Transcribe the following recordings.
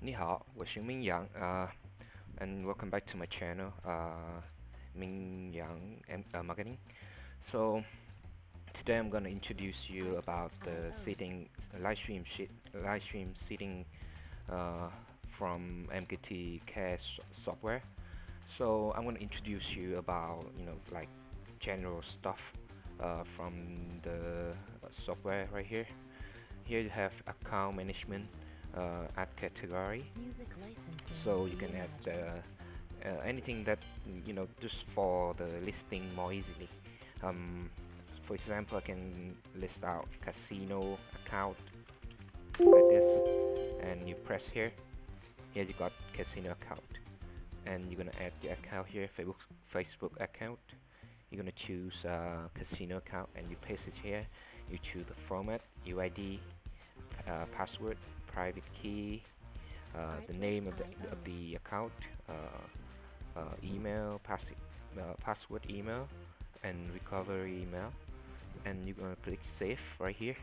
Ni hao, 我是Minh Yang, and welcome back to my channel, Minh Yang and Marketing. So today I'm gonna introduce you about the live stream seating uh, from MKT Cache software. So I'm gonna introduce you about like general stuff from the software right here. Here you have account management, add category, so you can add anything that just for the listing more easily. um, for example, I can list out casino account like this, and you press here you got casino account, and you're gonna add the account here, Facebook account. You're gonna choose casino account and you paste it here. You choose the format, UID, password, private key, the name of the account, email, password email, and recovery email, and you're gonna click save right here.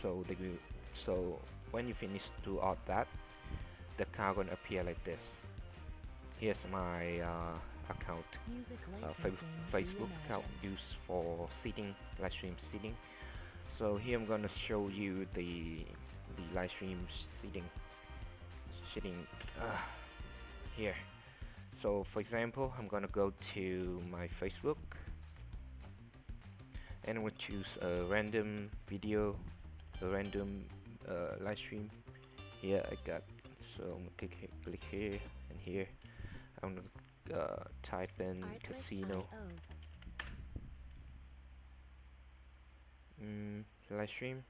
So so when you finish do all that, the account gonna appear like this. Here's my account, Facebook account used for seating, live stream seating. So here I'm gonna show you the live stream seating here. So for example, I'm gonna go to my Facebook and I'm gonna choose a random video, a random live stream. Here I got, so I'm gonna click here and here. I'm gonna type in casino live stream.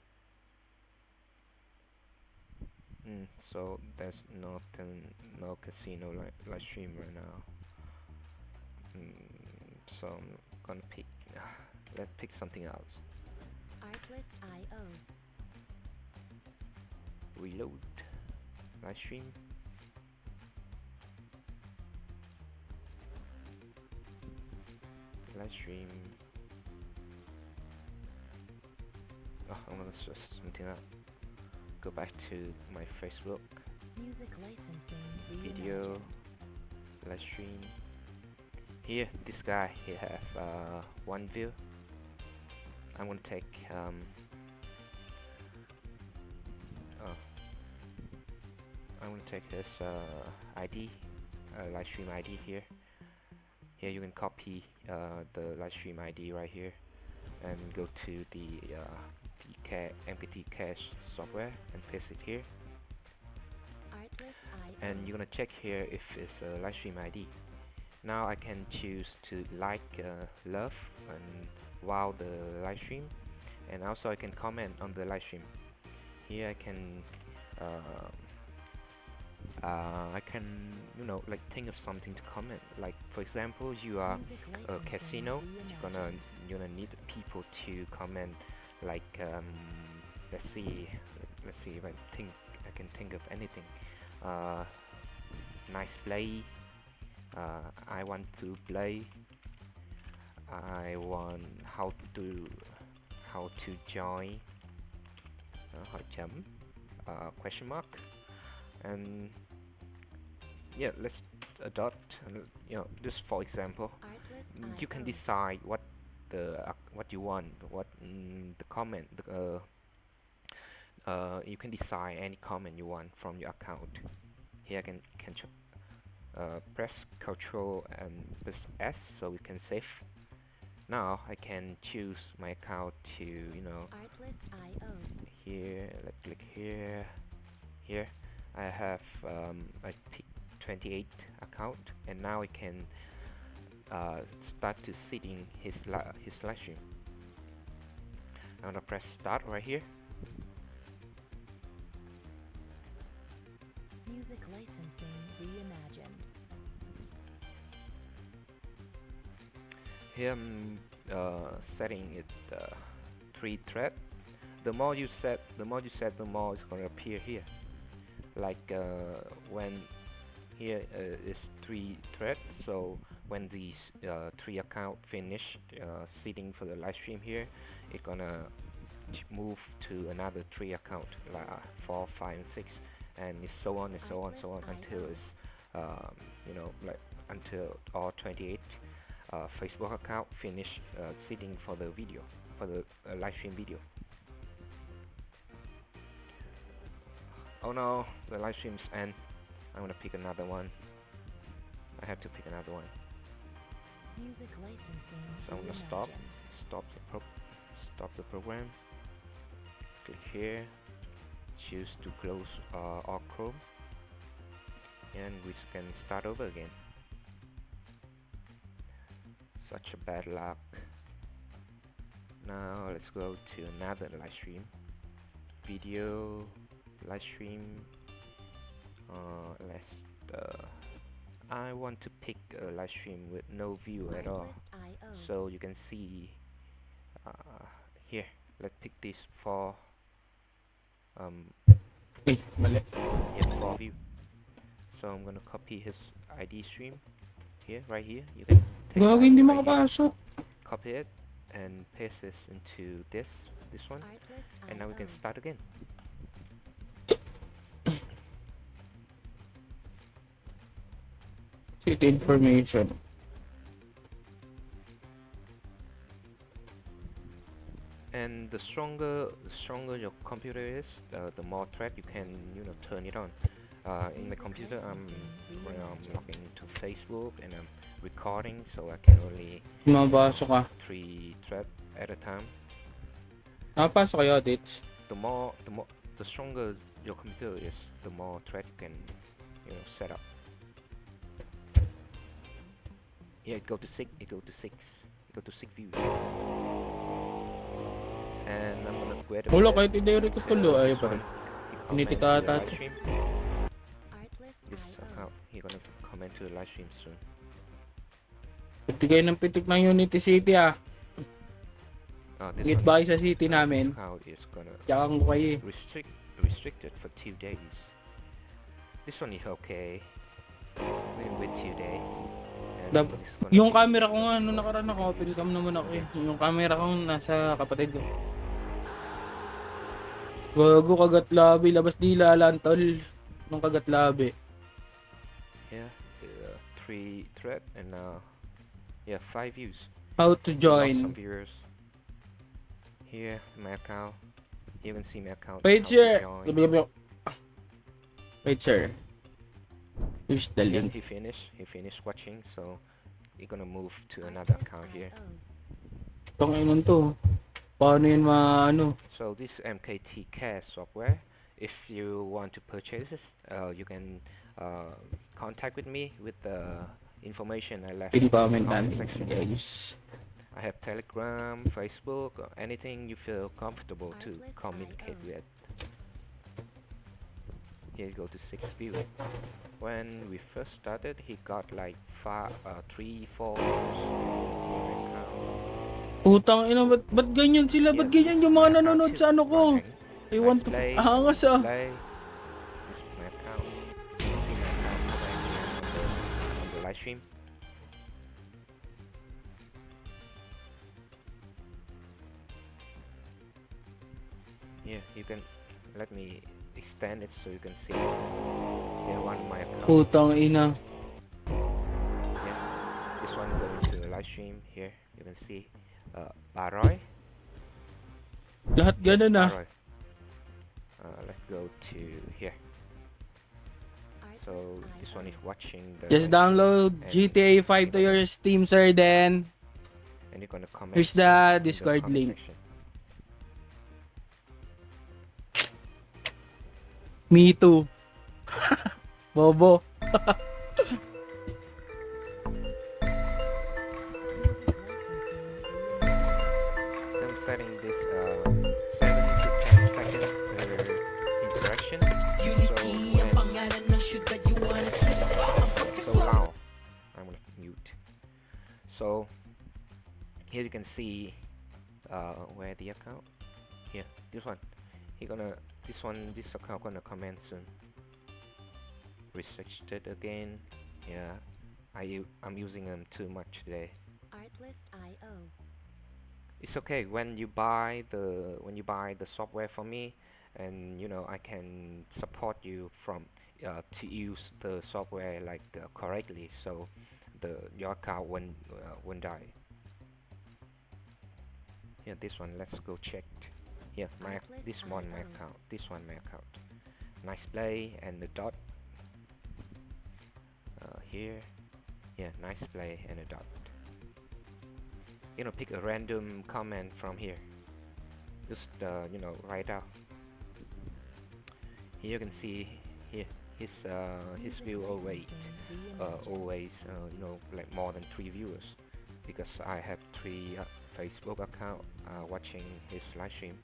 So there's nothing, no casino live stream right now. So I'm gonna pick, let's pick something else. Artlist.io. Reload live stream. Live stream. Oh, I'm gonna search something up. Go back to my Facebook. Video. Live stream. Here, this guy, he have one view. I'm gonna take I'm gonna take his ID, live stream ID here. Here you can copy the live stream ID right here, and go to the MPT Cache software and paste it here. And you're gonna check here if it's a live stream ID. Now I can choose to like, love, and wow the live stream, and also I can comment on the live stream. Here I can like think of something to comment. Like for example, you are a casino, you're gonna need people to comment. Like let's see if I can think of anything. Nice play. I want to play. I want how to join. Hỏi chấm, question mark, and yeah, let's adopt. Just for example, you can decide what you want, what the comment. You can decide any comment you want from your account. Here I can press Ctrl and press S so we can save. Now I can choose my account to here. Let's click here. Here I have I pick 28 account, and now I can start to seating his live stream. I'm gonna press start right here. Music licensing reimagined. Here I'm setting it 3 thread. The more you set, the more it's gonna appear here. Like when here is 3 threads, so when these 3 account finish seating for the live stream here, it's gonna move to another 3 account, like 4, 5, and 6, and it's so on and so on so on until it's you know, like until all 28 Facebook account finish sitting for the video, for the live stream video. Oh no, the live streams end. I'm gonna pick another one. I have to pick another one. Music licensing. So I'm gonna stop the program. Click here. Choose to close all Chrome, and we can start over again. Such a bad luck. Now let's go to another live stream. Video live stream. I want to pick a live stream with no view at all, so you can see here. Let's pick this for for view. So I'm gonna copy his ID stream here, right here. You can take hindi right makapasok. copy it and paste this into this one, and now we can start again. City information. And the stronger your computer is, the more thread you can, you know, turn it on. In the computer, I'm logging into Facebook and I'm recording, so I can only Mapasok ka. 3 thread at a time. Nakapasok kayo, Ditch? The stronger your computer is, the more thread you can, you know, set up. Yeah, it go to 6 views. And I'm gonna wait a Wala minute. kahit hindi ko tulo. Ay pa. Hindi ka ata. This account, he's gonna comment to the live stream soon. Pitigay ng pitik ng Unity City ah. This Git one ba sa city namin? account is gonna Tsaka ko kayo eh. restricted for 2 days. This one is okay. With 2 days. Yung camera ko nga, nung nakaraan ako, open cam naman ako eh. Yung camera ko nasa kapatid ko. Gago, kagat labi, labas dila lang tol. Nung kagat labi. Yeah, 3 thread and yeah, 5 views. How to Lost join? some viewers. Here, my account. You can see my account. Wait, how to sir. join. Wait, sir. Here's the Yeah, link. he finished watching, so you're gonna move to another account here. Tanginan to. Paano yun maano? So this MKT Cash software, if you want to purchase this, you can contact with me with the information I left Pin in the comment comment natin. section. Guys. I have Telegram, Facebook, or anything you feel comfortable to communicate with. Here you go to 6 view. When we first started, he got like 3, 4 views. Putang ina, ba't ganyan sila? Ba't ganyan yung mga nanonood sa ano ko? I want to... Angas ah. Play. This is my account. See my account right here on the live stream. Yeah, you can let me extend it so you can see. Yeah, one of my account. Putang ina. Yeah, this one going to the live stream here. You can see Baroy. Lahat ganun ah. Baroy. Let's go to here. So this one is watching the. Just download GTA 5 to your Steam, sir, then. And you're gonna comment. Here's the in Discord comment link. section. Me too. Bobo. I'm setting this 7 to 10 seconds per interaction. So loud. I'm gonna mute. So here you can see where the account. Here, this one. This account gonna comment soon. Restricted again. Yeah, I'm using them too much today. Artlist.io. It's okay when you buy the software from me. and I can support you from to use the software like correctly, so your account won't die. Yeah, this one, let's go check. Yeah, this one my account, nice play, and the dot here. Yeah, nice play and a dot. Pick a random comment from here, just write out. Here you can see here his view always like more than 3 viewers, because I have 3 Facebook account watching his live stream.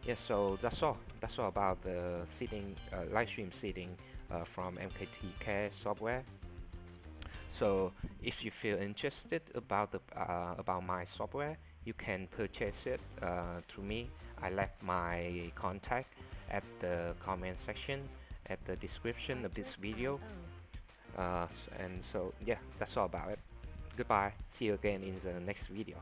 Yeah, so that's all about the live stream setting from MKT software. So if you feel interested about my software, you can purchase it through me. I left my contact at the comment section, at the description of this video. And so yeah, that's all about it. Goodbye. See you again in the next video.